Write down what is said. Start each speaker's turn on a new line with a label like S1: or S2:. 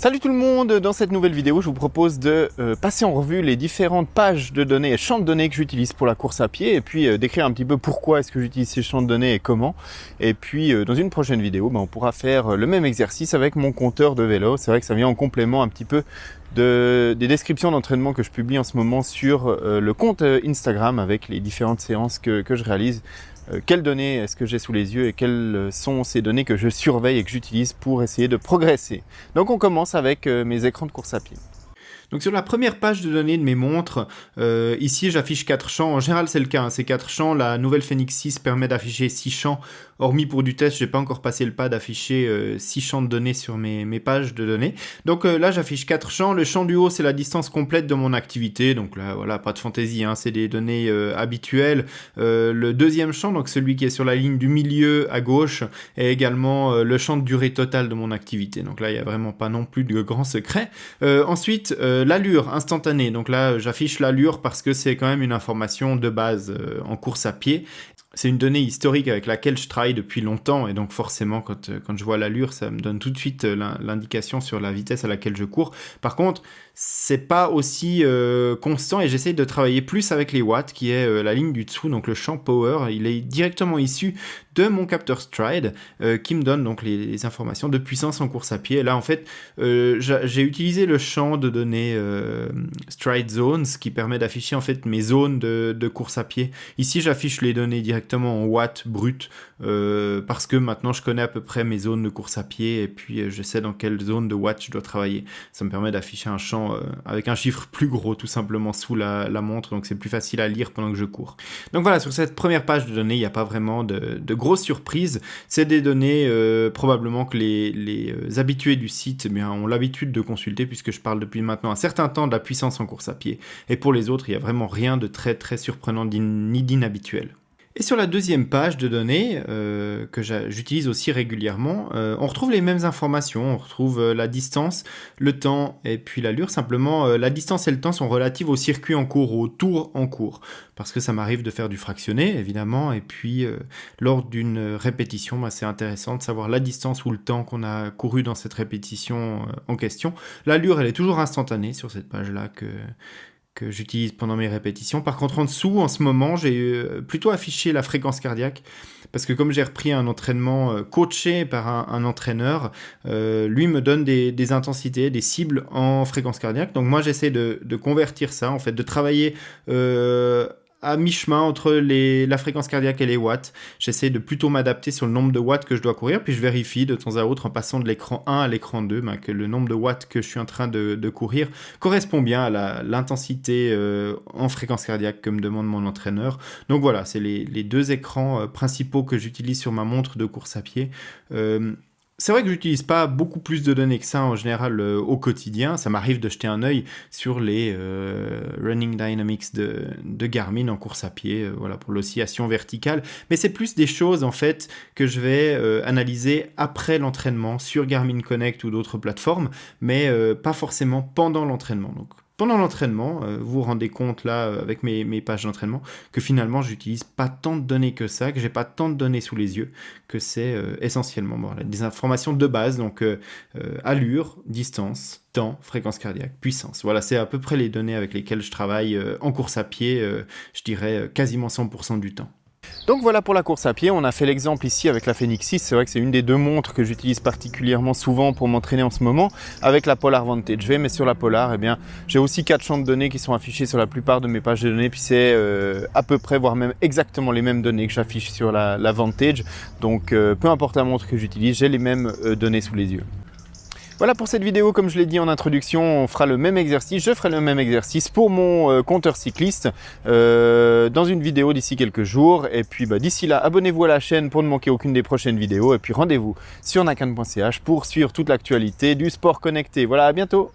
S1: Salut tout le monde, dans cette nouvelle vidéo je vous propose de passer en revue les différentes pages de données et champs de données que j'utilise pour la course à pied et puis décrire un petit peu pourquoi est-ce que j'utilise ces champs de données et comment. Et puis dans une prochaine vidéo on pourra faire le même exercice avec mon compteur de vélo. C'est vrai que ça vient en complément un petit peu des descriptions d'entraînement que je publie en ce moment sur le compte Instagram avec les différentes séances que je réalise. Quelles données est-ce que j'ai sous les yeux et quelles sont ces données que je surveille et que j'utilise pour essayer de progresser. Donc on commence avec mes écrans de course à pied. Donc sur la première page de données de mes montres, ici j'affiche 4 champs. En général c'est le cas, ces 4 champs. La nouvelle Fenix 6 permet d'afficher 6 champs. Hormis pour du test, je n'ai pas encore passé le pas d'afficher 6 champs de données sur mes pages de données. Donc là j'affiche 4 champs. Le champ du haut c'est la distance complète de mon activité. Donc là voilà, pas de fantaisie, c'est des données habituelles. Le deuxième champ, donc celui qui est sur la ligne du milieu à gauche, est également le champ de durée totale de mon activité. Donc là il n'y a vraiment pas non plus de grands secrets. Ensuite, l'allure instantanée, donc là j'affiche l'allure parce que c'est quand même une information de base en course à pied. C'est une donnée historique avec laquelle je travaille depuis longtemps et donc forcément quand je vois l'allure ça me donne tout de suite l'indication sur la vitesse à laquelle je cours. Par contre c'est pas aussi constant et j'essaye de travailler plus avec les watts qui est la ligne du dessous, donc le champ power, il est directement issu de mon capteur Stride qui me donne donc les informations de puissance en course à pied. Et là en fait j'ai utilisé le champ de données Stride Zones qui permet d'afficher en fait mes zones de course à pied. Ici j'affiche les données directement en watts brut parce que maintenant je connais à peu près mes zones de course à pied et puis je sais dans quelle zone de watts je dois travailler. Ça me permet d'afficher un champ avec un chiffre plus gros tout simplement sous la montre, donc c'est plus facile à lire pendant que je cours. Donc voilà, sur cette première page de données il n'y a pas vraiment de grosses surprises. C'est des données probablement que les habitués du site ont l'habitude de consulter puisque je parle depuis maintenant un certain temps de la puissance en course à pied. Et pour les autres il n'y a vraiment rien de très très surprenant ni d'inhabituel. Et sur la deuxième page de données, que j'utilise aussi régulièrement, on retrouve les mêmes informations, on retrouve la distance, le temps et puis l'allure. Simplement, la distance et le temps sont relatives au circuit en cours, au tour en cours. Parce que ça m'arrive de faire du fractionné, évidemment, et puis lors d'une répétition, c'est intéressant de savoir la distance ou le temps qu'on a couru dans cette répétition en question. L'allure, elle est toujours instantanée sur cette page-là que j'utilise pendant mes répétitions. Par contre, en dessous, en ce moment, j'ai plutôt affiché la fréquence cardiaque parce que comme j'ai repris un entraînement coaché par un entraîneur, lui me donne des intensités, des cibles en fréquence cardiaque. Donc moi, j'essaie de convertir ça, en fait, de travailler à mi-chemin entre la fréquence cardiaque et les watts. J'essaie de plutôt m'adapter sur le nombre de watts que je dois courir, puis je vérifie de temps à autre en passant de l'écran 1 à l'écran 2 que le nombre de watts que je suis en train de courir correspond bien à l'intensité en fréquence cardiaque que me demande mon entraîneur. Donc voilà, c'est les deux écrans principaux que j'utilise sur ma montre de course à pied. C'est vrai que j'utilise pas beaucoup plus de données que ça en général au quotidien. Ça m'arrive de jeter un œil sur les Running Dynamics de Garmin en course à pied, pour l'oscillation verticale. Mais c'est plus des choses en fait que je vais analyser après l'entraînement sur Garmin Connect ou d'autres plateformes, mais pas forcément pendant l'entraînement. Donc pendant l'entraînement, vous vous rendez compte là avec mes pages d'entraînement que finalement j'utilise pas tant de données que ça, que j'ai pas tant de données sous les yeux, que c'est essentiellement des informations de base, donc allure, distance, temps, fréquence cardiaque, puissance. Voilà, c'est à peu près les données avec lesquelles je travaille en course à pied, je dirais quasiment 100% du temps. Donc voilà pour la course à pied, on a fait l'exemple ici avec la Fenix 6, c'est vrai que c'est une des deux montres que j'utilise particulièrement souvent pour m'entraîner en ce moment, avec la Polar Vantage V, mais sur la Polar, j'ai aussi 4 champs de données qui sont affichés sur la plupart de mes pages de données, puis c'est à peu près, voire même exactement les mêmes données que j'affiche sur la Vantage, donc peu importe la montre que j'utilise, j'ai les mêmes données sous les yeux. Voilà pour cette vidéo, comme je l'ai dit en introduction, on fera le même exercice, je ferai le même exercice pour mon compteur cycliste dans une vidéo d'ici quelques jours. Et puis d'ici là, abonnez-vous à la chaîne pour ne manquer aucune des prochaines vidéos. Et puis rendez-vous sur nakan.ch pour suivre toute l'actualité du sport connecté. Voilà, à bientôt!